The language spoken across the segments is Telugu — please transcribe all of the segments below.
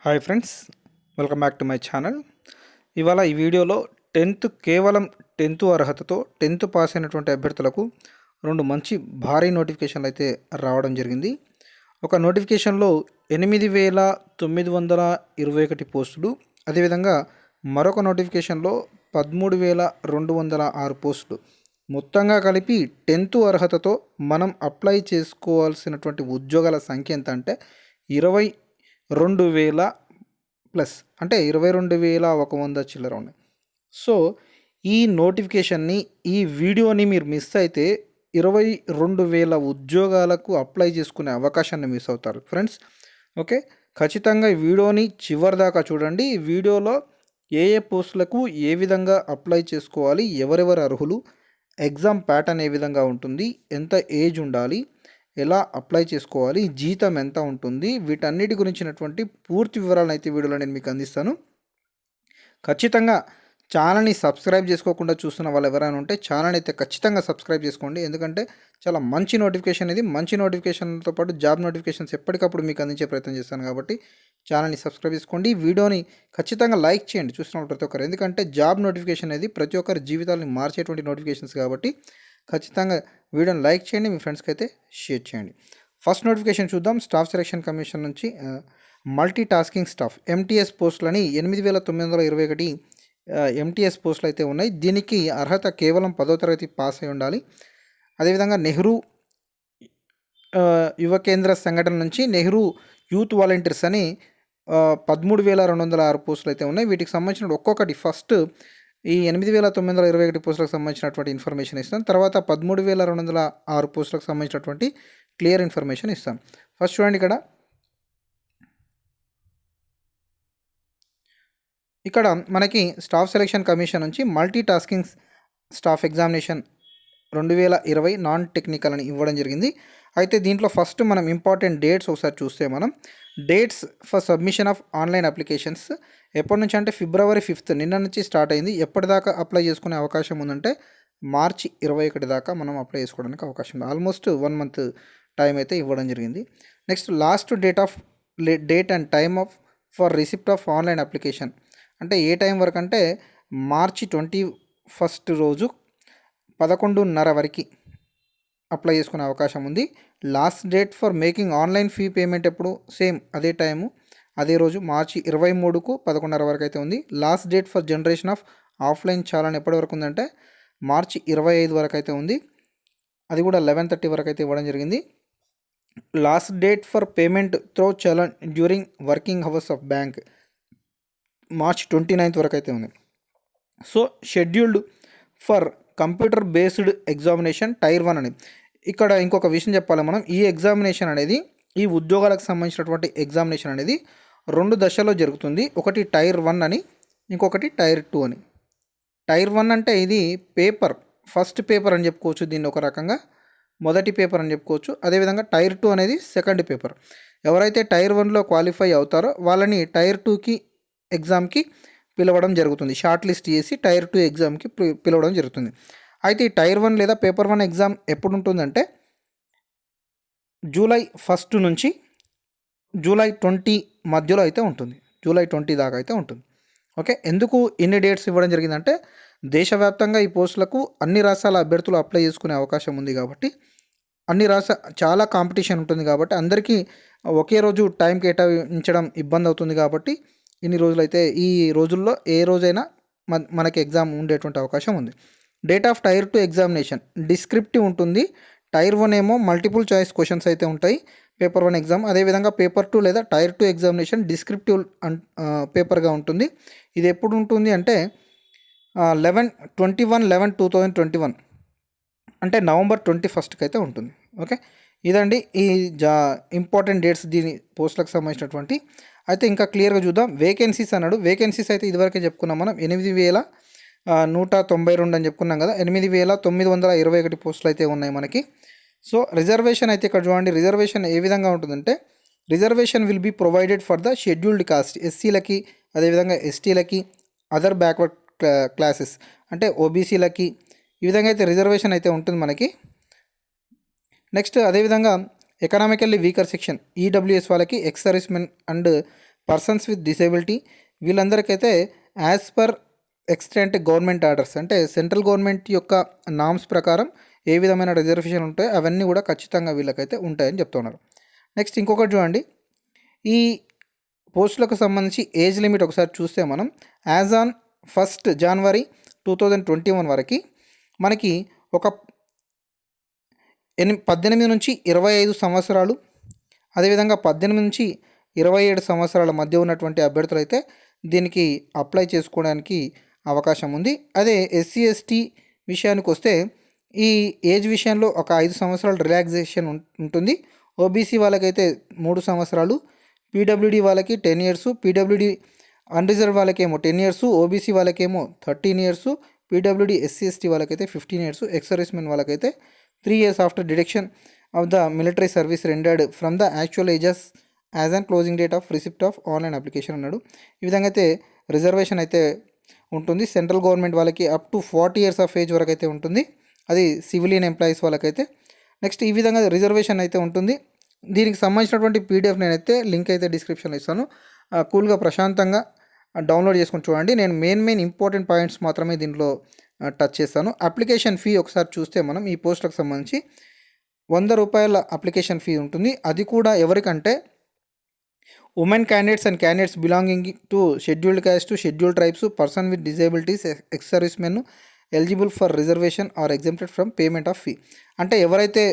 Hi friends, welcome back to my channel. ఇవాళ ఈ వీడియోలో కేవలం 10th అర్హతతో 10th పాస్ అయినటువంటి అభ్యర్థులకు రెండు మంచి భారీ నోటిఫికేషన్లు అయితే రావడం జరిగింది. ఒక నోటిఫికేషన్లో 8,921 పోస్టులు, అదేవిధంగా మరొక నోటిఫికేషన్లో 13,206 పోస్టులు. మొత్తంగా కలిపి 10th అర్హతతో మనం అప్లై చేసుకోవాల్సినటువంటి ఉద్యోగాల సంఖ్య ఎంత అంటే 22,000 ప్లస్, అంటే 22,100 చిల్లర ఉన్నాయి. సో ఈ నోటిఫికేషన్ని, ఈ వీడియోని మీరు మిస్ అయితే 22,000 ఉద్యోగాలకు అప్లై చేసుకునే అవకాశాన్ని మిస్ అవుతారు ఫ్రెండ్స్. ఓకే, ఖచ్చితంగా ఈ వీడియోని చివరి దాకా చూడండి. ఈ వీడియోలో ఏ పోస్టులకు ఏ విధంగా అప్లై చేసుకోవాలి, ఎవరెవరు అర్హులు, ఎగ్జామ్ ప్యాటర్న్ ఏ విధంగా ఉంటుంది, ఎంత ఏజ్ ఉండాలి, ఎలా అప్లై చేసుకోవాలి, జీతం ఎంత ఉంటుంది, వీటన్నిటి గురించినటువంటి పూర్తి వివరాలను అయితే వీడియోలో నేను మీకు అందిస్తాను. ఖచ్చితంగా ఛానల్ని సబ్స్క్రైబ్ చేసుకోకుండా చూస్తున్న వాళ్ళు ఎవరైనా ఉంటే ఛానల్ అయితే ఖచ్చితంగా సబ్స్క్రైబ్ చేసుకోండి. ఎందుకంటే చాలా మంచి నోటిఫికేషన్ ఇది. మంచి నోటిఫికేషన్తో పాటు జాబ్ నోటిఫికేషన్స్ ఎప్పటికప్పుడు మీకు అందించే ప్రయత్నం చేస్తాను కాబట్టి ఛానల్ని సబ్స్క్రైబ్ చేసుకోండి. వీడియోని ఖచ్చితంగా లైక్ చేయండి చూస్తున్న ప్రతి ఒక్కరు, ఎందుకంటే జాబ్ నోటిఫికేషన్ అనేది ప్రతి ఒక్కరి జీవితాలను మార్చేటువంటి నోటిఫికేషన్స్ కాబట్టి ఖచ్చితంగా వీడియోని లైక్ చేయండి, మీ ఫ్రెండ్స్కి అయితే షేర్ చేయండి. ఫస్ట్ నోటిఫికేషన్ చూద్దాం. స్టాఫ్ సెలక్షన్ కమిషన్ నుంచి మల్టీ టాస్కింగ్ స్టాఫ్ ఎంటీఎస్ పోస్టులని 8,921 ఎంటీఎస్ పోస్టులు అయితే ఉన్నాయి. దీనికి అర్హత కేవలం 10వ తరగతి పాస్ అయి ఉండాలి. అదేవిధంగా నెహ్రూ యువ కేంద్ర సంఘటన నుంచి నెహ్రూ యూత్ వాలంటీర్స్ అని 13,206 పోస్టులు అయితే ఉన్నాయి. వీటికి సంబంధించిన ఒక్కొక్కటి ఫస్ట్ ఈ 8,921 పోస్టులకు సంబంధించినటువంటి ఇన్ఫర్మేషన్ ఇస్తాను. తర్వాత 13,206 పోస్టులకు సంబంధించినటువంటి క్లియర్ ఇన్ఫర్మేషన్ ఇస్తాను. ఫస్ట్ చూడండి, ఇక్కడ మనకి స్టాఫ్ సెలక్షన్ కమిషన్ నుంచి multi tasking staff examination 2020 non technical అని ఇవ్వడం జరిగింది. అయితే దీంట్లో ఫస్ట్ మనం ఇంపార్టెంట్ డేట్స్ ఒకసారి చూస్తే, మనం dates for submission of online applications ఎప్పటి నుంచి అంటే February 5th నిన్న నుంచి స్టార్ట్ అయింది. ఎప్పటిదాకా అప్లై చేసుకునే అవకాశం ఉందంటే March 21 దాకా మనం అప్లై చేసుకోవడానికి అవకాశం ఉంది. ఆల్మోస్ట్ 1 month టైం అయితే ఇవ్వడం జరిగింది. Next last date and time for receipt of online application అంటే ఏ టైం వరకు అంటే March 21 రోజు 11:30 వరకు అప్లై చేసుకునే అవకాశం ఉంది. Last date for making online fee payment ఎప్పుడు సేమ్ అదే టైము, అదే రోజు March 23కు 11:30 వరకు అయితే ఉంది. Last date for generation of offline challan ఎప్పటి వరకు ఉందంటే March 25 వరకు అయితే ఉంది. అది కూడా 11:30 వరకు అయితే ఇవ్వడం జరిగింది. Last date for payment throw challan during working hours of bank March 29 వరకు అయితే ఉంది. So scheduled for computer based examination tyre 1 అని ఇక్కడ ఇంకొక విషయం చెప్పాలి మనం. ఈ ఎగ్జామినేషన్ అనేది, ఈ ఉద్యోగాలకు సంబంధించినటువంటి ఎగ్జామినేషన్ అనేది 2 దశల్లో జరుగుతుంది. ఒకటి టైర్ 1 అని, ఇంకొకటి టైర్ 2 అని. టైర్ 1 అంటే ఇది పేపర్, ఫస్ట్ పేపర్ అని చెప్పుకోవచ్చు, దీన్ని ఒక రకంగా మొదటి పేపర్ అని చెప్పుకోవచ్చు. అదేవిధంగా టైర్ 2 అనేది సెకండ్ పేపర్. ఎవరైతే టైర్ 1లో క్వాలిఫై అవుతారో వాళ్ళని టైర్ 2కి ఎగ్జామ్కి పిలవడం జరుగుతుంది. షార్ట్ లిస్ట్ చేసి టైర్ 2 ఎగ్జామ్కి పిలవడం జరుగుతుంది. అయితే ఈ టైర్ 1 లేదా పేపర్ 1 ఎగ్జామ్ ఎప్పుడు ఉంటుందంటే July 1 నుంచి July 20 మధ్యలో అయితే ఉంటుంది. July 20 దాకా అయితే ఉంటుంది. ఓకే, ఎందుకు ఇన్ని డేట్స్ ఇవ్వడం జరిగిందంటే దేశవ్యాప్తంగా ఈ పోస్టులకు అన్ని రాష్ట్రాల అభ్యర్థులు అప్లై చేసుకునే అవకాశం ఉంది కాబట్టి, చాలా కాంపిటీషన్ ఉంటుంది కాబట్టి అందరికీ ఒకే రోజు టైం కేటాయించడం ఇబ్బంది అవుతుంది కాబట్టి ఇన్ని రోజులైతే, ఈ రోజుల్లో ఏ రోజైనా మనకి ఎగ్జామ్ ఉండేటువంటి అవకాశం ఉంది. Date of tier 2 examination descriptive ఉంటుంది. టైర్ 1 ఏమో మల్టిపుల్ చాయిస్ క్వశ్చన్స్ అయితే ఉంటాయి పేపర్ 1 ఎగ్జామ్. అదేవిధంగా పేపర్ 2 లేదా టైర్ 2 ఎగ్జామినేషన్ డిస్క్రిప్టివ్ పేపర్గా ఉంటుంది. ఇది ఎప్పుడు ఉంటుంది అంటే 21/11/2021 అంటే November 21కి అయితే ఉంటుంది. ఓకే, ఇదండి ఈ ఇంపార్టెంట్ డేట్స్ దీని పోస్టులకు సంబంధించినటువంటి. అయితే ఇంకా క్లియర్గా చూద్దాం. వేకెన్సీస్ అన్నాడు. వేకెన్సీస్ అయితే ఇదివరకే చెప్పుకున్నాం మనం, 8,192 అని చెప్పుకున్నాం కదా. 8,921 పోస్టులు అయితే ఉన్నాయి మనకి. సో రిజర్వేషన్ అయితే ఇక్కడ చూడండి. రిజర్వేషన్ ఏ విధంగా ఉంటుందంటే, reservation will be provided for the scheduled caste, ఎస్సీలకి, అదేవిధంగా ఎస్టీలకి, అదర్ బ్యాక్వర్డ్ క్లాసెస్ అంటే ఓబీసీలకి, ఈ విధంగా అయితే రిజర్వేషన్ అయితే ఉంటుంది మనకి. నెక్స్ట్ అదేవిధంగా ఎకనామికల్లీ వీకర్ సెక్షన్ ఈడబ్ల్యూఎస్ వాళ్ళకి, ex service men and persons with disability వీళ్ళందరికైతే as per extent government orders అంటే సెంట్రల్ గవర్నమెంట్ యొక్క నామ్స్ ప్రకారం ఏ విధమైన రిజర్వేషన్ ఉంటాయో అవన్నీ కూడా ఖచ్చితంగా వీళ్ళకైతే ఉంటాయని చెప్తున్నారు. నెక్స్ట్ ఇంకొకటి చూడండి, ఈ పోస్టులకు సంబంధించి ఏజ్ లిమిట్ ఒకసారి చూస్తే మనం యాజ్ ఆన్ 1 జనవరి 2021 వరకు మనకి ఒక 18 నుంచి 25 సంవత్సరాలు, అదేవిధంగా 18 నుంచి 27 సంవత్సరాల మధ్య ఉన్నటువంటి అభ్యర్థులు అయితే దీనికి అప్లై చేసుకోవడానికి అవకాశం ఉంది. అదే ఎస్సీ ఎస్టీ విషయానికి వస్తే ఈ ఏజ్ విషయంలో ఒక 5 సంవత్సరాలు రిలాక్సేషన్ ఉంటుంది. ఓబీసీ వాళ్ళకైతే 3 సంవత్సరాలు, పీడబ్ల్యూడీ వాళ్ళకి 10 ఇయర్స్, పీడబ్ల్యూడీ అన్రిజర్వ్ వాళ్ళకేమో 10 ఇయర్స్, ఓబీసీ వాళ్ళకేమో 13 ఇయర్స్, పీడబ్ల్యూడీ ఎస్సీ ఎస్టీ వాళ్ళకైతే 15 ఇయర్స్, ఎక్స్ సర్వీస్మెన్ వాళ్ళకైతే 3 years after deduction of the military service rendered from the actual ages as and closing date of receipt of online application అన్నాడు. ఈ విధంగా అయితే రిజర్వేషన్ అయితే ఉంటుంది. సెంట్రల్ గవర్నమెంట్ వాళ్ళకి up to 40 years of age వరకు అయితే ఉంటుంది, అది సివిలియన్ ఎంప్లాయీస్ వాళ్ళకైతే. నెక్స్ట్ ఈ విధంగా రిజర్వేషన్ అయితే ఉంటుంది. దీనికి సంబంధించినటువంటి పీడిఎఫ్ నేనైతే లింక్ అయితే డిస్క్రిప్షన్లో ఇస్తాను. కూల్గా ప్రశాంతంగా డౌన్లోడ్ చేసుకొని చూడండి. నేను మెయిన్ ఇంపార్టెంట్ పాయింట్స్ మాత్రమే దీంట్లో టచ్ చేస్తాను. అప్లికేషన్ ఫీ ఒకసారి చూస్తే మనం ఈ పోస్టులకు సంబంధించి 100 రూపాయల అప్లికేషన్ ఫీ ఉంటుంది. అది కూడా ఎవరికంటే women candidates and candidates belonging to scheduled caste, scheduled tribes, person with disabilities, ex service men eligible for reservation are exempted from payment of fee. అంటే ఎవరైతే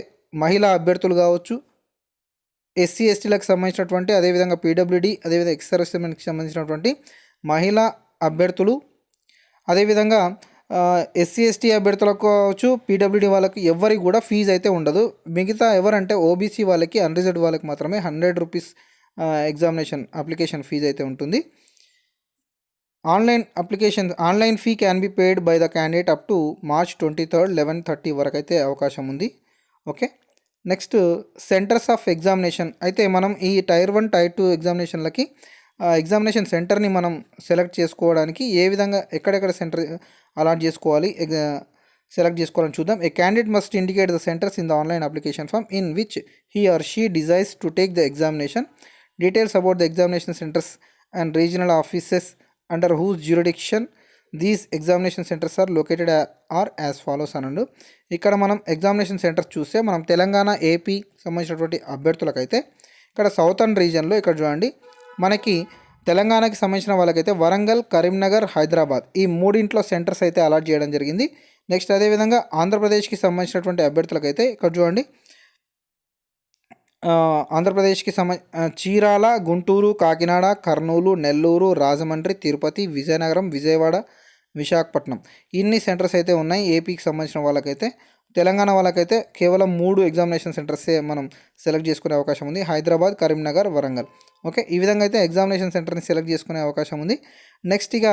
మహిళా అభ్యర్థులు కావచ్చు, ఎస్సీ ఎస్టీలకు సంబంధించినటువంటి, అదేవిధంగా పీడబ్ల్యూడీ, అదేవిధంగా ఎక్స్ సర్వీస్ మెన్కి సంబంధించినటువంటి మహిళా అభ్యర్థులు, అదేవిధంగా ఎస్సీ ఎస్టీ అభ్యర్థులకు కావచ్చు, పీడబ్ల్యూడీ వాళ్ళకి ఎవరికి కూడా ఫీజు అయితే ఉండదు. మిగతా ఎవరంటే ఓబీసీ వాళ్ళకి, అన్రిజర్వ్డ్ వాళ్ళకి మాత్రమే 100 రూపీస్ ఎగ్జామినేషన్ అప్లికేషన్ ఫీజు అయితే ఉంటుంది. Online fee can be paid by the candidate up to March 23, 11:30 వరకు అయితే అవకాశం ఉంది. Okay, next centres of examination అయితే మనం ఈ టైర్ 1, టైర్ 2 ఎగ్జామినేషన్లకి ఎగ్జామినేషన్ సెంటర్ని మనం సెలెక్ట్ చేసుకోవడానికి ఏ విధంగా ఎక్కడెక్కడ సెంటర్ అలాట్ చేసుకోవాలి, సెలెక్ట్ చేసుకోవాలని చూద్దాం. A candidate must indicate the centres in the online application form in which he or she desires to take the examination. Details about the examination centres and regional offices under whose jurisdiction these examination centres are located are as follows అనండు. ఇక్కడ మనం ఎగ్జామినేషన్ సెంటర్స్ చూస్తే మనం తెలంగాణ, ఏపీ సంబంధించినటువంటి అభ్యర్థులకైతే ఇక్కడ సౌతర్న్ రీజియన్లో ఇక్కడ చూడండి, మనకి తెలంగాణకి సంబంధించిన వాళ్ళకైతే వరంగల్, కరీంనగర్, హైదరాబాద్ ఈ మూడింట్లో సెంటర్స్ అయితే అలాట్ చేయడం జరిగింది. నెక్స్ట్ అదేవిధంగా ఆంధ్రప్రదేశ్కి సంబంధించినటువంటి అభ్యర్థులకైతే ఇక్కడ చూడండి, ఆంధ్రప్రదేశ్కి చీరాల, గుంటూరు, కాకినాడ, కర్నూలు, నెల్లూరు, రాజమండ్రి, తిరుపతి, విజయనగరం, విజయవాడ, విశాఖపట్నం ఇన్ని సెంటర్స్ అయితే ఉన్నాయి. ఏపీకి సంబంధించిన వాళ్ళకైతే, తెలంగాణ వాళ్ళకైతే కేవలం 3 ఎగ్జామినేషన్ సెంటర్సే మనం సెలెక్ట్ చేసుకునే అవకాశం ఉంది, హైదరాబాద్, కరీంనగర్, వరంగల్. ఓకే, ఈ విధంగా అయితే ఎగ్జామినేషన్ సెంటర్ని సెలెక్ట్ చేసుకునే అవకాశం ఉంది. నెక్స్ట్ ఇక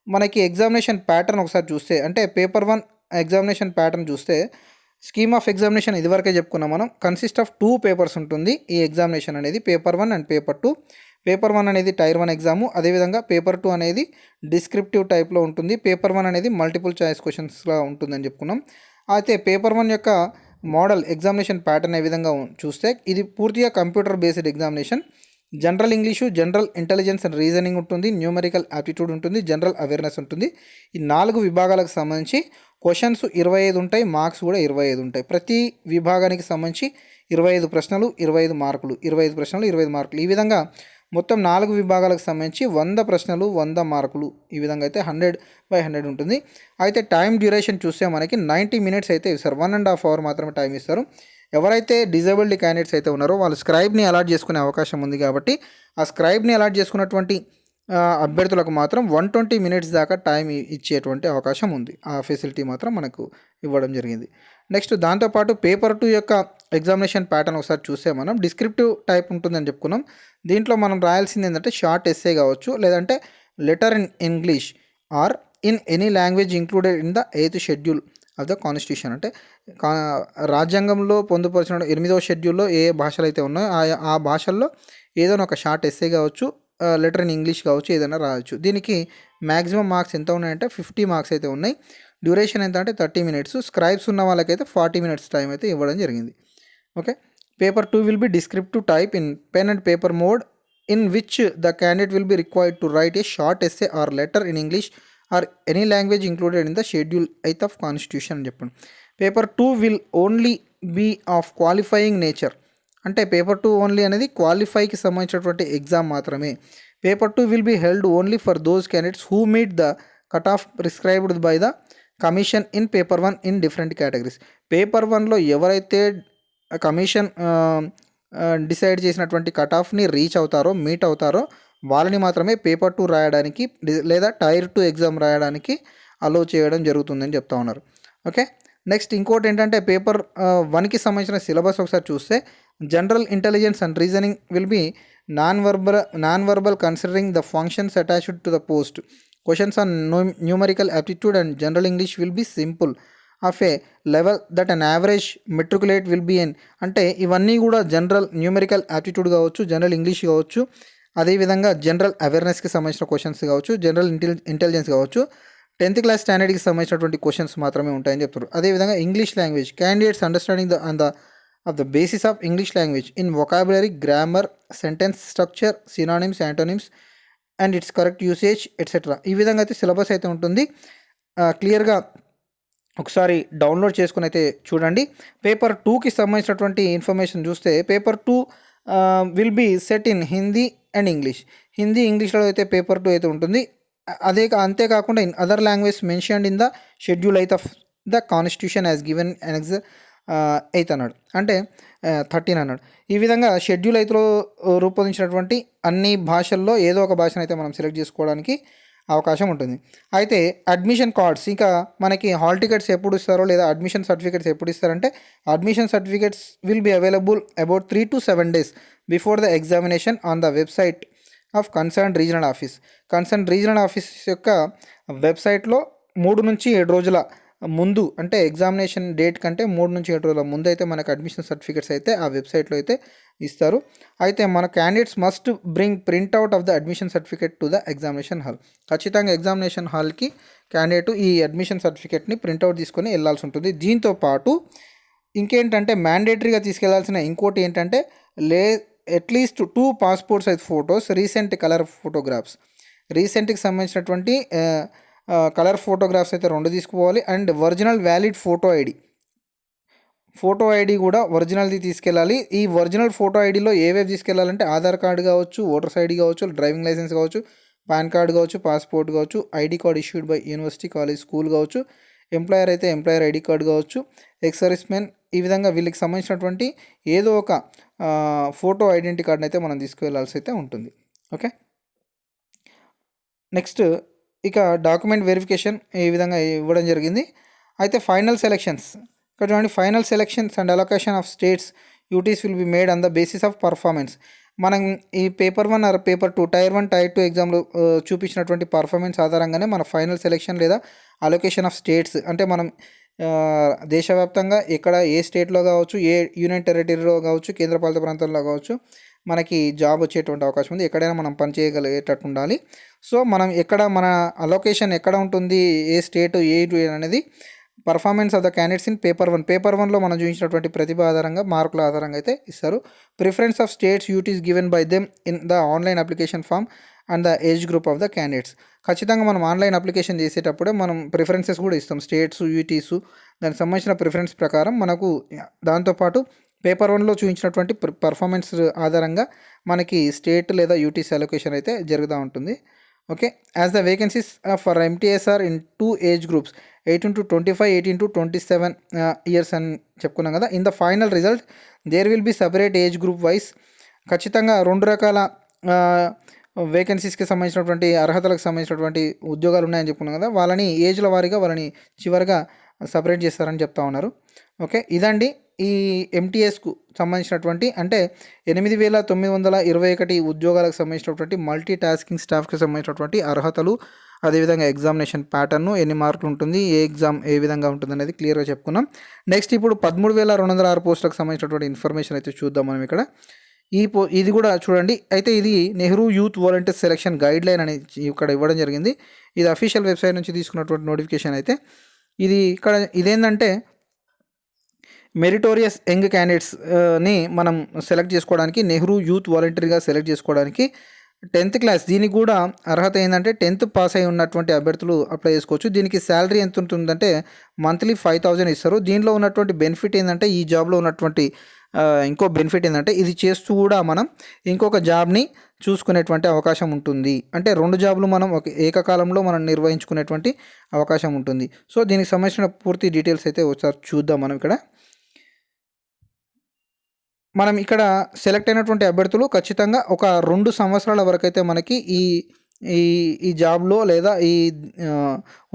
మనకి ఎగ్జామినేషన్ ప్యాటర్న్ ఒకసారి చూస్తే, అంటే పేపర్ 1 ఎగ్జామినేషన్ ప్యాటర్న్ చూస్తే స్కీమ్ ఆఫ్ ఎగ్జామినేషన్ ఇదివరకే చెప్పుకున్నాం మనం, కన్సిస్ట్ ఆఫ్ 2 పేపర్స్ ఉంటుంది ఈ ఎగ్జామినేషన్ అనేది, పేపర్ 1 అండ్ పేపర్ 2. పేపర్ 1 అనేది టైర్ 1 ఎగ్జాము, అదేవిధంగా పేపర్ 2 అనేది డిస్క్రిప్టివ్ టైప్లో ఉంటుంది. పేపర్ 1 అనేది మల్టిపుల్ చాయిస్ క్వశ్చన్స్గా ఉంటుందని చెప్పుకున్నాం. అయితే పేపర్ 1 యొక్క మోడల్ ఎగ్జామినేషన్ ప్యాటర్న్ ఏ విధంగా చూస్తే ఇది పూర్తిగా computer based examination. General English, general intelligence and reasoning ఉంటుంది, న్యూమరికల్ యాప్టిట్యూడ్ ఉంటుంది, జనరల్ అవేర్నెస్ ఉంటుంది. ఈ 4 విభాగాలకు సంబంధించి క్వశ్చన్స్ 25 ఉంటాయి, మార్క్స్ కూడా 25 ఉంటాయి. ప్రతి విభాగానికి సంబంధించి 25 ప్రశ్నలు, 25 మార్కులు, 25 ప్రశ్నలు, 25 మార్కులు, ఈ విధంగా మొత్తం 4 విభాగాలకు సంబంధించి 100 ప్రశ్నలు, 100 మార్కులు, ఈ విధంగా అయితే 100/100 ఉంటుంది. అయితే టైం డ్యూరేషన్ చూస్తే మనకి 90 మినిట్స్ అయితే ఇస్తారు, 1.5 అవర్ మాత్రమే టైం ఇస్తారు. ఎవరైతే డిజేబుల్డ్ క్యాండిడేట్స్ అయితే ఉన్నారో వాళ్ళు స్క్రైబ్ని అలాట్ చేసుకునే అవకాశం ఉంది కాబట్టి ఆ స్క్రైబ్ని అలాట్ చేసుకున్నటువంటి అభ్యర్థులకు మాత్రం 120 మినిట్స్ దాకా టైం ఇచ్చేటువంటి అవకాశం ఉంది. ఆ ఫెసిలిటీ మాత్రం మనకు ఇవ్వడం జరిగింది. నెక్స్ట్ దాంతోపాటు పేపర్ 2 యొక్క ఎగ్జామినేషన్ ప్యాటర్న్ ఒకసారి చూస్తే మనం డిస్క్రిప్టివ్ టైప్ ఉంటుందని చెప్పుకున్నాం. దీంట్లో మనం రాయాల్సింది ఏంటంటే షార్ట్ ఎస్సే కావచ్చు, లేదంటే letter in English are in any language included in the 8th schedule of the constitution. అంటే రాజ్యాంగంలో పొందుపరిచిన 8వ షెడ్యూల్లో ఏ భాషలు అయితే ఉన్నాయో ఆ భాషల్లో ఏదైనా ఒక షార్ట్ ఎస్సే కావచ్చు, లెటర్ ఇన్ ఇంగ్లీష్ కావచ్చు, ఏదైనా రాయొచ్చు. దీనికి మ్యాక్సిమం మార్క్స్ ఎంత ఉన్నాయంటే 50 మార్క్స్ అయితే ఉన్నాయి. డ్యూరేషన్ ఎంత అంటే 30 మినిట్స్. స్క్రైబ్స్ ఉన్న వాళ్ళకైతే 40 మినిట్స్ టైం అయితే ఇవ్వడం జరిగింది. Okay, paper 2 will be descriptive type in pen and paper mode in which the candidate will be required to write a short essay or letter in English or any language included in the Schedule 8 of Constitution అని చెప్పండి. Paper 2 will only be of qualifying nature. అంటే పేపర్ 2 ఓన్లీ అనేది క్వాలిఫైకి సంబంధించినటువంటి ఎగ్జామ్ మాత్రమే. Paper 2 will be held only for those candidates who meet the cut off prescribed by the commission in paper 1 in different categories. Paper 1లో ఎవరైతే కమిషన్ డిసైడ్ చేసినటువంటి కట్ ఆఫ్ని మీట్ అవుతారో వాళ్ళని మాత్రమే పేపర్ 2 రాయడానికి లేదా టైర్ 2 ఎగ్జామ్ రాయడానికి అలో చేయడం జరుగుతుందని చెప్తా ఉన్నారు. ఓకే, నెక్స్ట్ ఇంకోటి ఏంటంటే పేపర్ 1కి సంబంధించిన సిలబస్ ఒకసారి చూస్తే general intelligence and reasoning will be non verbal considering the functions attached to the post. Questions on numerical aptitude and general English will be simple of a level that an average matriculate will be in. అంటే ఇవన్నీ కూడా జనరల్ న్యూమరికల్ యాప్టిట్యూడ్ కావచ్చు, జనరల్ ఇంగ్లీష్ కావచ్చు, అదేవిధంగా జనరల్ అవేర్నెస్కి సంబంధించిన క్వశ్చన్స్ కావచ్చు, జనరల్ ఇంటెలిజెన్స్ కావచ్చు, 10th క్లాస్ స్టాండర్డ్కి సంబంధించినటువంటి క్వశ్చన్స్ మాత్రమే ఉంటాయని చెప్తారు. అదేవిధంగా English language candidates understanding the basis of English language in vocabulary, grammar, sentence structure, synonyms, antonyms and it's correct usage etcetera. ఈ విధంగా అయితే సిలబస్ అయితే ఉంటుంది. క్లియర్గా ఒకసారి డౌన్లోడ్ చేసుకుని అయితే చూడండి. పేపర్ 2కి సంబంధించినటువంటి ఇన్ఫర్మేషన్ చూస్తే paper 2 will be set in Hindi and English. Hindi, ఇంగ్లీష్లో అయితే పేపర్ 2 అయితే ఉంటుంది. అంతేకాకుండా in other language mentioned in the schedule 8 of the constitution as given annex 8 అన్నాడు, అంటే 13 అన్నాడు. ఈ విధంగా షెడ్యూల్ 8లో రూపొందించినటువంటి అన్ని భాషల్లో ఏదో ఒక భాషను అయితే మనం సెలెక్ట్ చేసుకోవడానికి అవకాశం ఉంటుంది. అయితే అడ్మిషన్ కార్డ్స్, ఇంకా మనకి హాల్ టికెట్స్ ఎప్పుడు ఇస్తారో లేదా అడ్మిషన్ సర్టిఫికేట్స్ ఎప్పుడు ఇస్తారంటే admission certificates will be available about 3 to 7 days before the examination on the website of concern regional office. Concern regional office యొక్క వెబ్సైట్లో 3 నుంచి 7 రోజుల ముందు, అంటే ఎగ్జామినేషన్ డేట్ కంటే 3 నుంచి 7 రోజుల ముందు అయితే మనకు అడ్మిషన్ సర్టిఫికేట్స్ అయితే ఆ వెబ్సైట్లో అయితే ఇస్తారు. అయితే మన candidates must bring printout of the admission certificate to the examination hall. ఖచ్చితంగా ఎగ్జామినేషన్ హాల్కి క్యాండిడేట్ ఈ అడ్మిషన్ సర్టిఫికేట్ని ప్రింట్అవుట్ తీసుకొని వెళ్ళాల్సి ఉంటుంది. దీంతో పాటు ఇంకేంటంటే మ్యాండేటరీగా తీసుకెళ్లాల్సిన ఇంకోటి ఏంటంటే at least 2 passport size photos, recent colour photographs, రీసెంట్కి సంబంధించినటువంటి కలర్ ఫోటోగ్రాఫ్స్ అయితే 2 తీసుకుపోవాలి. And original valid photo ID కూడా ఒరిజినల్ది తీసుకెళ్ళాలి. ఈ ఒరిజినల్ ఫోటో ఐడిలో ఏవేవి తీసుకెళ్ళాలంటే ఆధార్ కార్డు కావచ్చు, ఓటర్స్ ఐడి కావచ్చు, డ్రైవింగ్ లైసెన్స్ కావచ్చు, పాన్ కార్డు కావచ్చు, పాస్పోర్ట్ కావచ్చు, ID card issued by university, college, school కావచ్చు, ఎంప్లాయర్ అయితే ఎంప్లాయర్ ఐడి కార్డు కావచ్చు, ఎక్స్ సర్వీస్మెన్. ఈ విధంగా వీళ్ళకి సంబంధించినటువంటి ఏదో ఒక ఫోటో ఐడెంటిటీ కార్డుని అయితే మనం తీసుకువెళ్ళాల్సి అయితే ఉంటుంది. ఓకే, నెక్స్ట్ ఇక డాక్యుమెంట్ వెరిఫికేషన్ ఈ విధంగా ఇవ్వడం జరిగింది. అయితే ఫైనల్ సెలెక్షన్స్, ఇక్కడ చూడండి, final selections and allocation of states UTs will be made on the basis of performance. మనం ఈ paper 1 or paper 2, tier 1, tier 2 ఎగ్జామ్లో చూపించినటువంటి పర్ఫార్మెన్స్ ఆధారంగానే మన ఫైనల్ సెలెక్షన్ లేదా అలొకేషన్ ఆఫ్ స్టేట్స్, అంటే మనం దేశవ్యాప్తంగా ఎక్కడ ఏ స్టేట్లో కావచ్చు, ఏ యూనియన్ టెరిటరీలో కావచ్చు, కేంద్రపాలిత ప్రాంతాల్లో కావచ్చు మనకి జాబ్ వచ్చేటువంటి అవకాశం ఉంది. ఎక్కడైనా మనం పని చేయగలిగేటట్టు ఉండాలి. సో మనం మన అలొకేషన్ ఎక్కడ ఉంటుంది, ఏ స్టేట్ ఏ అనేది performance of the candidates in paper 1. Paper 1లో మనం చూపించినటువంటి ప్రతిభ ఆధారంగా, మార్కుల ఆధారంగా అయితే ఇస్తారు. Preference of states UTs given by them in the online application form and the age group of the candidates. ఖచ్చితంగా మనం ఆన్లైన్ అప్లికేషన్ చేసేటప్పుడే మనం ప్రిఫరెన్సెస్ కూడా ఇస్తాం. స్టేట్స్, యూటీస్, దానికి సంబంధించిన ప్రిఫరెన్స్ ప్రకారం మనకు దాంతోపాటు పేపర్ 1లో చూపించినటువంటి పర్ఫార్మెన్స్ ఆధారంగా మనకి స్టేట్ లేదా యూటీసీ అలొకేషన్ అయితే జరుగుతూ ఉంటుంది. Okay, as the vacancies for MTS are in 2 age groups 18 to 25, 18 to 27 years అని చెప్పుకున్నాం కదా. In the final result there will be separate age group wise. ఖచ్చితంగా 2 రకాల వేకెన్సీస్కి సంబంధించినటువంటి అర్హతలకు సంబంధించినటువంటి ఉద్యోగాలు ఉన్నాయని చెప్పుకున్నాం కదా, వాళ్ళని ఏజ్ల వారీగా వాళ్ళని చివరిగా సపరేట్ చేస్తారని చెప్తా ఉన్నారు. ఓకే, ఇదండి ఈ ఎంటీఎస్కు సంబంధించినటువంటి, అంటే 8,921 ఉద్యోగాలకు సంబంధించినటువంటి మల్టీ టాస్కింగ్ స్టాఫ్కి సంబంధించినటువంటి అర్హతలు, అదేవిధంగా ఎగ్జామినేషన్ ప్యాటర్ను, ఎన్ని మార్కులు ఉంటుంది, ఏ ఎగ్జామ్ ఏ విధంగా ఉంటుంది అనేది క్లియర్గా చెప్పుకున్నాం. నెక్స్ట్ ఇప్పుడు 13,206 పోస్టులకు సంబంధించినటువంటి ఇన్ఫర్మేషన్ అయితే చూద్దాం మనం ఇక్కడ. ఇది కూడా చూడండి. అయితే ఇది Nehru youth volunteer selection guide line అని ఇక్కడ ఇవ్వడం జరిగింది. ఇది అఫీషియల్ వెబ్సైట్ నుంచి తీసుకున్నటువంటి నోటిఫికేషన్ అయితే. ఇది ఇక్కడ ఇదేంటంటే మెరిటోరియస్ యంగ్ క్యాండిడేట్స్ని మనం సెలెక్ట్ చేసుకోవడానికి నెహ్రూ యూత్ వాలంటీర్గా సెలెక్ట్ చేసుకోవడానికి 10th క్లాస్ దీనికి కూడా అర్హత ఏంటంటే 10th పాస్ అయి ఉన్నటువంటి అభ్యర్థులు అప్లై చేసుకోవచ్చు. దీనికి శాలరీ ఎంత ఉంటుందంటే మంత్లీ 5,000 ఇస్తారు. దీనిలో ఉన్నటువంటి బెనిఫిట్ ఏంటంటే ఈ జాబ్లో ఉన్నటువంటి ఇంకో బెనిఫిట్ ఏంటంటే ఇది చేస్తూ కూడా మనం ఇంకొక జాబ్ని చూసుకునేటువంటి అవకాశం ఉంటుంది. అంటే 2 జాబ్లు మనం ఏకకాలంలో మనం నిర్వహించుకునేటువంటి అవకాశం ఉంటుంది. సో దీనికి సంబంధించిన పూర్తి డీటెయిల్స్ అయితే ఒకసారి చూద్దాం. మనం ఇక్కడ సెలెక్ట్ అయినటువంటి అభ్యర్థులు ఖచ్చితంగా ఒక 2 సంవత్సరాల వరకైతే మనకి ఈ ఈ ఈ జాబ్లో లేదా ఈ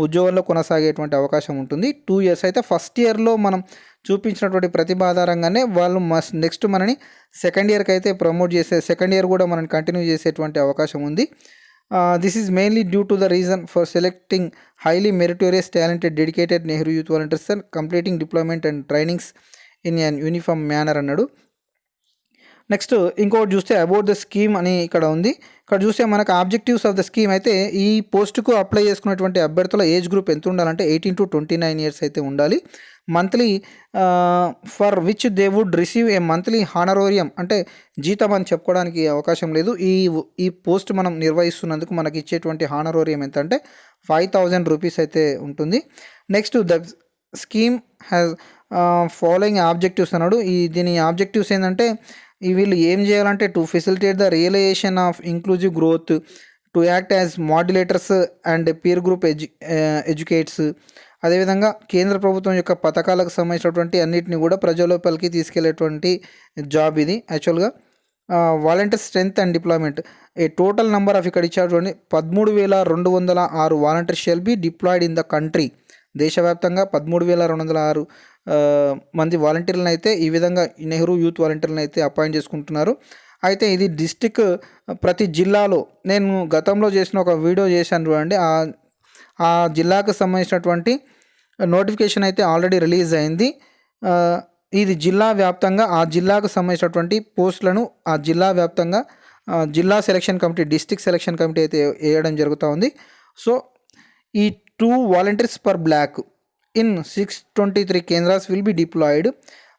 ఉద్యోగంలో కొనసాగేటువంటి అవకాశం ఉంటుంది. 2 ఇయర్స్ అయితే ఫస్ట్ ఇయర్లో మనం చూపించినటువంటి ప్రతిభ ఆధారంగానే వాళ్ళు నెక్స్ట్ మనని సెకండ్ ఇయర్కి అయితే ప్రమోట్ చేసే సెకండ్ ఇయర్ కూడా మనం కంటిన్యూ చేసేటువంటి అవకాశం ఉంది. This is mainly due to the reason for selecting highly meritorious talented dedicated Nehru youth volunteers and completing deployment and trainings in an uniform manner అన్నాడు. నెక్స్ట్ ఇంకోటి చూస్తే అబౌట్ ద స్కీమ్ అని ఇక్కడ ఉంది. ఇక్కడ చూస్తే మనకు ఆబ్జెక్టివ్స్ ఆఫ్ ద స్కీమ్ అయితే ఈ పోస్టుకు అప్లై చేసుకున్నటువంటి అభ్యర్థుల ఏజ్ గ్రూప్ ఎంత ఉండాలంటే 18 to 29 ఇయర్స్ అయితే ఉండాలి. Monthly for which they would receive a monthly honorarium అంటే జీతం అని చెప్పుకోవడానికి అవకాశం లేదు. ఈ పోస్ట్ మనం నిర్వహిస్తున్నందుకు మనకి ఇచ్చేటువంటి హానరోరియం ఎంత అంటే 5,000 రూపీస్ అయితే ఉంటుంది. Next the scheme has following objectives అన్నాడు. దీని ఆబ్జెక్టివ్స్ ఏంటంటే వీళ్ళు ఏం చేయాలంటే to facilitate the realisation of inclusive growth, to act as modulators and peer group educates. అదేవిధంగా కేంద్ర ప్రభుత్వం యొక్క పథకాలకు సంబంధించినటువంటి అన్నిటిని కూడా ప్రజలోపలికి తీసుకెళ్లేటువంటి జాబ్ ఇది. యాక్చువల్గా volunteer strength and deployment a total number of ఇక్కడ ఇచ్చారు 13,206 volunteer shall be deployed in the country. దేశవ్యాప్తంగా 13,206 మంది వాలంటీర్లను అయితే ఈ విధంగా నెహ్రూ యూత్ వాలంటీర్లను అయితే అపాయింట్ చేసుకుంటున్నారు. అయితే ఇది డిస్టిక్ ప్రతి జిల్లాలో నేను గతంలో చేసిన ఒక వీడియో చేశాను చూడండి. ఆ జిల్లాకు సంబంధించినటువంటి నోటిఫికేషన్ అయితే ఆల్రెడీ రిలీజ్ అయింది. ఇది జిల్లా వ్యాప్తంగా ఆ జిల్లాకు సంబంధించినటువంటి పోస్టులను ఆ జిల్లా వ్యాప్తంగా జిల్లా selection committee district selection committee అయితే వేయడం జరుగుతూ ఉంది. సో ఈ 2 వాలంటీర్స్ పర్ బ్లాక్ ఇన్ 623 కేంద్రాస్ విల్ బి డిప్లాయిడ్.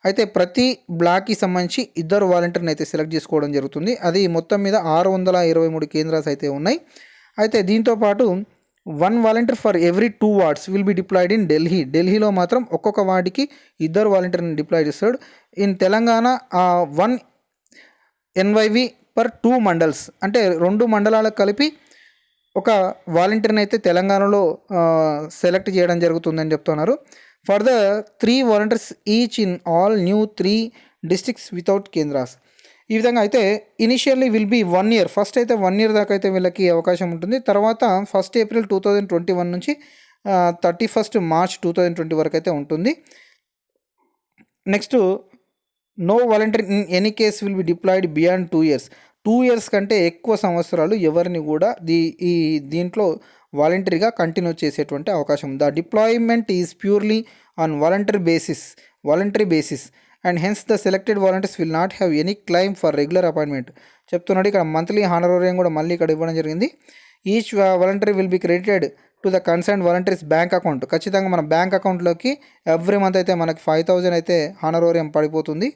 అయితే ప్రతి బ్లాక్కి సంబంధించి 2 వాలంటీర్ని అయితే సెలెక్ట్ చేసుకోవడం జరుగుతుంది. అది మొత్తం మీద 623 కేంద్రాస్ అయితే ఉన్నాయి. అయితే దీంతోపాటు 1 volunteer for every 2 wards will be deployed in Delhi. ఢిల్లీలో మాత్రం ఒక్కొక్క వార్డుకి 2 వాలంటీర్ని డిప్లాయ్ చేస్తాడు. ఇన్ తెలంగాణ 1 NYV పర్ 2 మండల్స్ అంటే 2 మండలాలకు కలిపి ఒక వాలంటీర్ని అయితే తెలంగాణలో సెలెక్ట్ చేయడం జరుగుతుందని చెప్తున్నారు. For the 3 volunteers each in all new 3 districts without Kendras. ఈ విధంగా అయితే initially will be 1 year. First అయితే 1 ఇయర్ దాకా అయితే వీళ్ళకి అవకాశం ఉంటుంది. తర్వాత 1 ఏప్రిల్ 2021 నుంచి 31 మార్చ్ 2020 వరకు అయితే ఉంటుంది. Next no volunteer in any case will be deployed beyond 2 years. 2 years కంటే ఎక్కువ సంవత్సరాలు ఎవరిని కూడా దీంట్లో వాలంటరీగా కంటిన్యూ చేసేటువంటి అవకాశం. The deployment is purely on voluntary basis and hence the selected volunteers will not have any claim for regular appointment చెప్తున్నాడు. ఇక్కడ మంత్లీ హానరోరియం కూడా మళ్ళీ ఇక్కడ ఇవ్వడం జరిగింది. Each voluntary will be credited to the concern volunteers bank account. ఖచ్చితంగా మన బ్యాంక్ అకౌంట్లోకి ఎవ్రీ మంత్ అయితే మనకి 5,000 అయితే హానరోరియం పడిపోతుంది.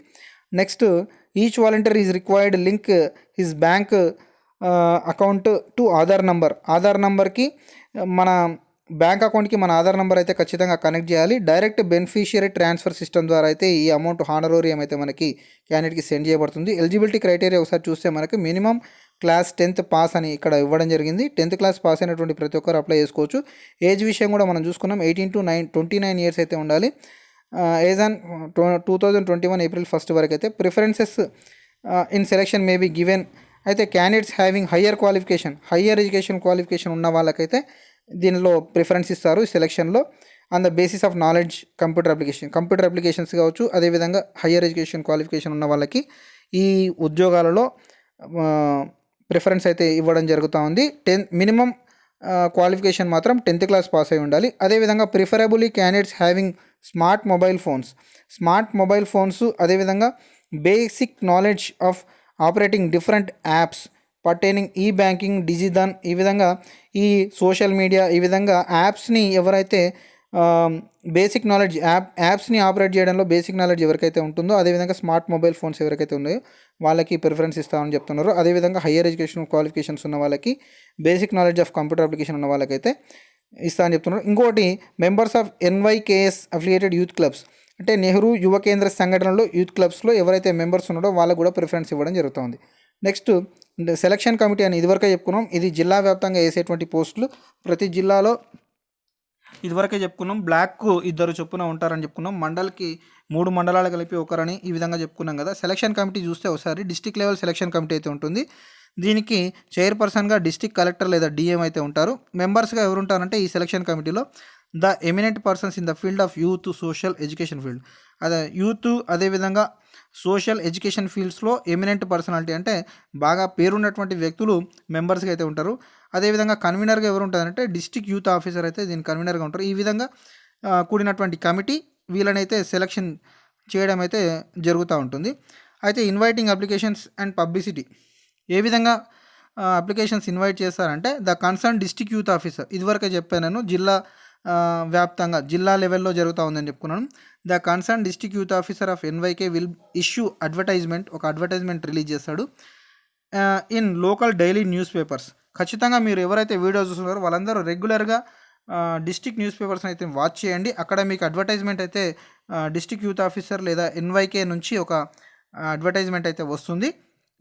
Next each volunteer is required link his bank account to Aadhaar నెంబర్కి మన బ్యాంక్ అకౌంట్కి మన ఆధార్ నెంబర్ అయితే ఖచ్చితంగా కనెక్ట్ చేయాలి. డైరెక్ట్ బెనిఫిషియరీ ట్రాన్స్ఫర్ సిస్టమ్ ద్వారా అయితే ఈ అమౌంట్ హానరోరియం అయితే మనకి క్యాండిడేట్కి సెండ్ చేయబడుతుంది. ఎలిజిబిలిటీ క్రైటీరియా ఒకసారి చూస్తే మనకి మినిమం క్లాస్ 10th పాస్ అని ఇక్కడ ఇవ్వడం జరిగింది. 10th క్లాస్ పాస్ అయినటువంటి ప్రతి ఒక్కరు అప్లై చేసుకోవచ్చు. ఏజ్ విషయం కూడా మనం చూసుకున్నాం 18 to 29 ఇయర్స్ అయితే ఉండాలి. ఏజ్ ఆన్ 2021 April 1 వరకు అయితే preferences in selection may be given. అయితే candidates having higher education qualification ఉన్న వాళ్ళకైతే దీనిలో ప్రిఫరెన్స్ ఇస్తారు సెలెక్షన్లో. On the basis of knowledge computer applications కావచ్చు. అదేవిధంగా హయ్యర్ ఎడ్యుకేషన్ క్వాలిఫికేషన్ ఉన్న వాళ్ళకి ఈ ఉద్యోగాలలో ప్రిఫరెన్స్ అయితే ఇవ్వడం జరుగుతూ ఉంది. మినిమం క్వాలిఫికేషన్ మాత్రం 10th క్లాస్ పాస్ అయి ఉండాలి. అదేవిధంగా preferably candidates having smart mobile phones అదేవిధంగా basic knowledge of operating different apps pertaining e banking DigiDhan. ఈ విధంగా ఈ సోషల్ మీడియా ఈ విధంగా యాప్స్ని ఎవరైతే బేసిక్ నాలెడ్జ్ యాప్స్ని ఆపరేట్ చేయడంలో బేసిక్ నాలెడ్జ్ ఎవరికైతే ఉంటుందో, అదేవిధంగా స్మార్ట్ మొబైల్ ఫోన్స్ ఎవరికైతే ఉన్నాయో వాళ్ళకి ప్రిఫరెన్స్ ఇస్తామని చెప్తున్నారు. అదేవిధంగా హయ్యర్ ఎడ్యుకేషన్ క్వాలిఫికేషన్స్ ఉన్న వాళ్ళకి, basic knowledge of computer application ఉన్న వాళ్ళకైతే ఇస్తా అని చెప్తున్నారు. ఇంకోటి members of NYKS affiliated youth clubs, అంటే నెహ్రూ యువ కేంద్ర సంఘటనలో యూత్ క్లబ్స్లో ఎవరైతే మెంబర్స్ ఉన్నారో వాళ్ళకు కూడా ప్రిఫరెన్స్ ఇవ్వడం జరుగుతుంది. నెక్స్ట్ సెలక్షన్ కమిటీ అని ఇదివరకే చెప్పుకున్నాం. ఇది జిల్లా వ్యాప్తంగా వేసేటువంటి పోస్టులు. ప్రతి జిల్లాలో ఇదివరకే చెప్పుకున్నాం బ్లాక్కు 2 చొప్పున ఉంటారని చెప్పుకున్నాం. మండల్కి 3 మండలాలు కలిపి ఒకరని ఈ విధంగా చెప్పుకున్నాం కదా. సెలక్షన్ కమిటీ చూస్తే ఒకసారి డిస్టిక్ లెవెల్ సెలక్షన్ కమిటీ అయితే ఉంటుంది. దీనికి చైర్పర్సన్గా డిస్టిక్ కలెక్టర్ లేదా డిఎం అయితే ఉంటారు. మెంబర్స్గా ఎవరు ఉంటారంటే ఈ సెలక్షన్ కమిటీలో the eminent persons in the field of youth, social, education field. అదే యూత్, అదేవిధంగా సోషల్, ఎడ్యుకేషన్ ఫీల్డ్స్లో ఎమినెంట్ పర్సనాలిటీ అంటే బాగా పేరున్నటువంటి వ్యక్తులు మెంబర్స్గా అయితే ఉంటారు. అదేవిధంగా కన్వీనర్గా ఎవరు ఉంటారంటే డిస్టిక్ యూత్ ఆఫీసర్ అయితే దీని కన్వీనర్గా ఉంటారు. ఈ విధంగా కూడినటువంటి కమిటీ వీళ్ళనైతే సెలక్షన్ చేయడం అయితే జరుగుతూ ఉంటుంది. అయితే ఇన్వైటింగ్ అప్లికేషన్స్ అండ్ పబ్లిసిటీ ఏ విధంగా అప్లికేషన్స్ ఇన్వైట్ చేస్తారంటే the concern district youth officer, ఇదివరకే చెప్పాను నేను, జిల్లా వ్యాప్తంగా జిల్లా లెవెల్లో జరుగుతూ ఉందని చెప్పుకున్నాను. The concern district youth officer of NYK will issue advertisement, ఒక అడ్వర్టైజ్మెంట్ రిలీజ్ చేస్తాడు in local daily newspapers. ఖచ్చితంగా మీరు ఎవరైతే వీడియో చూస్తున్నారో వాళ్ళందరూ రెగ్యులర్గా డిస్టిక్ న్యూస్ పేపర్స్ని అయితే వాచ్ చేయండి. అక్కడ మీకు అడ్వర్టైజ్మెంట్ అయితే డిస్టిక్ యూత్ ఆఫీసర్ లేదా ఎన్వైకే నుంచి ఒక అడ్వర్టైజ్మెంట్ అయితే వస్తుంది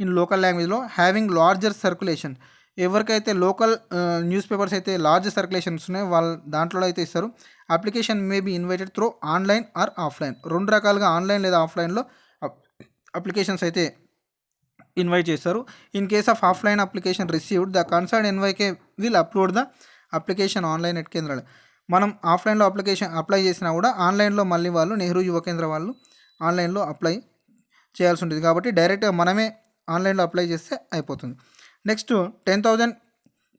ఇన్ లోకల్ లాంగ్వేజ్లో. హ్యావింగ్ లార్జర్ సర్క్యులేషన్, ఎవరికైతే లోకల్ న్యూస్ పేపర్స్ అయితే లార్జ్ సర్క్యులేషన్స్ ఉన్నాయో వాళ్ళ దాంట్లో అయితే ఇస్తారు. Application may be invited through online or offline, 2 రకాలుగా ఆన్లైన్ లేదా ఆఫ్లైన్లో అప్లికేషన్స్ అయితే ఇన్వైట్ చేస్తారు. In case of offline application received the concern NYK will upload the application online at కేంద్రాలు. మనం ఆఫ్లైన్లో అప్లై చేసినా కూడా ఆన్లైన్లో మళ్ళీ వాళ్ళు నెహ్రూ యువ కేంద్ర వాళ్ళు ఆన్లైన్లో అప్లై చేయాల్సి ఉంటుంది. కాబట్టి డైరెక్ట్గా మనమే ఆన్లైన్లో అప్లై చేస్తే అయిపోతుంది. Next 10,000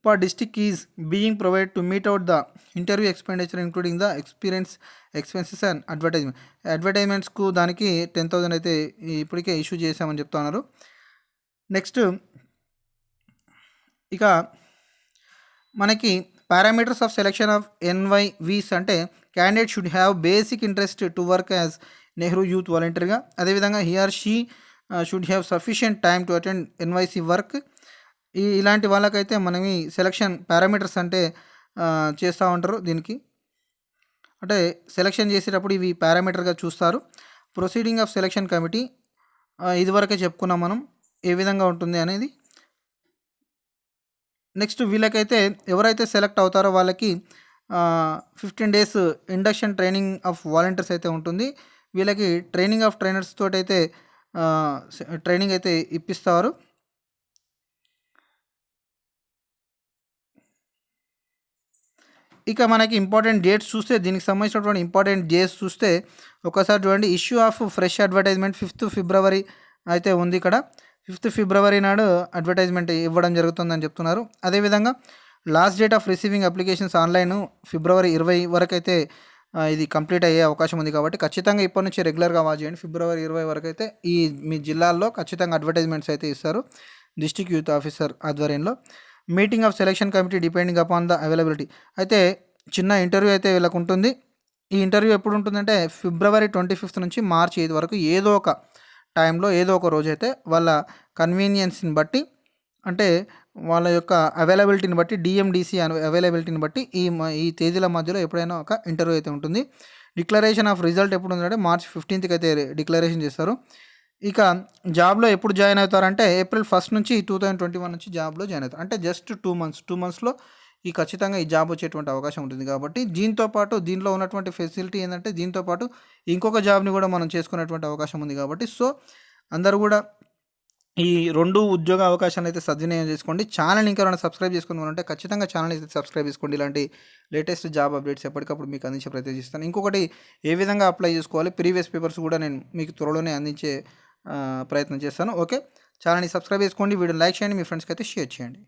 per district is being provided to meet out the interview expenditure including the expenses and advertisement. అడ్వర్టైజ్మెంట్స్కు దానికి 10,000 అయితే ఇప్పటికే ఇష్యూ చేశామని చెప్తున్నారు. నెక్స్ట్ ఇక మనకి పారామీటర్స్ ఆఫ్ సెలెక్షన్ ఆఫ్ ఎన్వైవీస్ అంటే candidate should have basic interest to work as Nehru youth వాలంటీర్గా. అదేవిధంగా he or she should have sufficient time to attend NYC work. ఇలాంటి వాళ్ళకైతే మనం ఈ సెలక్షన్ పారామీటర్స్ అంటే చేస్తూ ఉంటారు. దీనికి అంటే సెలక్షన్ చేసేటప్పుడు ఇవి పారామీటర్గా చూస్తారు. ప్రొసీడింగ్ ఆఫ్ సెలక్షన్ కమిటీ ఇదివరకే చెప్పుకున్నాం మనం ఏ విధంగా ఉంటుంది అనేది. నెక్స్ట్ వీళ్ళకైతే ఎవరైతే సెలెక్ట్ అవుతారో వాళ్ళకి 15 days induction training of volunteers అయితే ఉంటుంది. వీళ్ళకి ట్రైనింగ్ ఆఫ్ ట్రైనర్స్ తోటి అయితే ట్రైనింగ్ అయితే ఇప్పిస్తారు. ఇక మనకి ఇంపార్టెంట్ డేట్స్ చూస్తే దీనికి సంబంధించినటువంటి ఇంపార్టెంట్ డేట్స్ చూస్తే ఒకసారి చూడండి. Issue of fresh advertisement 5th February అయితే ఉంది. ఇక్కడ 5th February నాడు అడ్వర్టైజ్మెంట్ ఇవ్వడం జరుగుతుందని చెప్తున్నారు. అదేవిధంగా last date of receiving applications online February 20 వరకు అయితే ఇది కంప్లీట్ అయ్యే అవకాశం ఉంది. కాబట్టి ఖచ్చితంగా ఇప్పటి నుంచి రెగ్యులర్గా వాచ్ చేయండి. February 20 వరకు అయితే ఈ మీ జిల్లాల్లో ఖచ్చితంగా అడ్వర్టైజ్మెంట్స్ అయితే ఇస్తారు డిస్ట్రిక్ట్ యూత్ ఆఫీసర్ ఆధ్వర్యంలో. Meeting of selection committee depending upon the availability, అయితే చిన్న ఇంటర్వ్యూ అయితే వీళ్ళకు ఉంటుంది. ఈ ఇంటర్వ్యూ ఎప్పుడు ఉంటుందంటే February 25 నుంచి March 8 వరకు ఏదో ఒక టైంలో ఏదో ఒక రోజు అయితే వాళ్ళ కన్వీనియన్స్ని బట్టి అంటే వాళ్ళ యొక్క అవైలబిలిటీని బట్టి డిఎండిసి అవైలబిలిటీని బట్టి ఈ తేదీల మధ్యలో ఎప్పుడైనా ఒక ఇంటర్వ్యూ అయితే ఉంటుంది. డిక్లరేషన్ ఆఫ్ రిజల్ట్ ఎప్పుడు ఉందంటే March 15th అయితే డిక్లరేషన్ చేస్తారు. ఇక జాబ్లో ఎప్పుడు జాయిన్ అవుతారంటే April 1 నుంచి 2021 నుంచి జాబ్లో జాయిన్ అవుతారు. అంటే జస్ట్ 2 monthsలో ఈ ఖచ్చితంగా ఈ జాబ్ వచ్చేటువంటి అవకాశం ఉంటుంది. కాబట్టి దీంట్లో ఉన్నటువంటి ఫెసిలిటీ ఏంటంటే దీంతో పాటు ఇంకొక జాబ్ని కూడా మనం చేసుకునేటువంటి అవకాశం ఉంది. కాబట్టి సో అందరూ కూడా ఈ 2 ఉద్యోగ అవకాశాలను అయితే సద్వినియోగం చేసుకోండి. ఛానల్ ఇంకా ఎవరైనా సబ్స్క్రైబ్ చేసుకున్నారంటే ఖచ్చితంగా ఛానల్ అయితే సబ్స్క్రైబ్ చేసుకోండి. ఇలాంటి లేటెస్ట్ జాబ్ అప్డేట్స్ ఎప్పటికప్పుడు మీకు అందించే ప్రయత్నం చేస్తాను. ఇంకొకటి ఏ విధంగా అప్లై చేసుకోవాలి ప్రీవియస్ పేపర్స్ కూడా నేను మీకు త్వరలోనే అందించే ప్రయత్నం చేస్తాను. ఓకే, ఛానల్ని సబ్స్క్రైబ్ చేసుకోండి, వీడియో లైక్ చేయండి, మీ ఫ్రెండ్స్కి అయితే షేర్ చేయండి.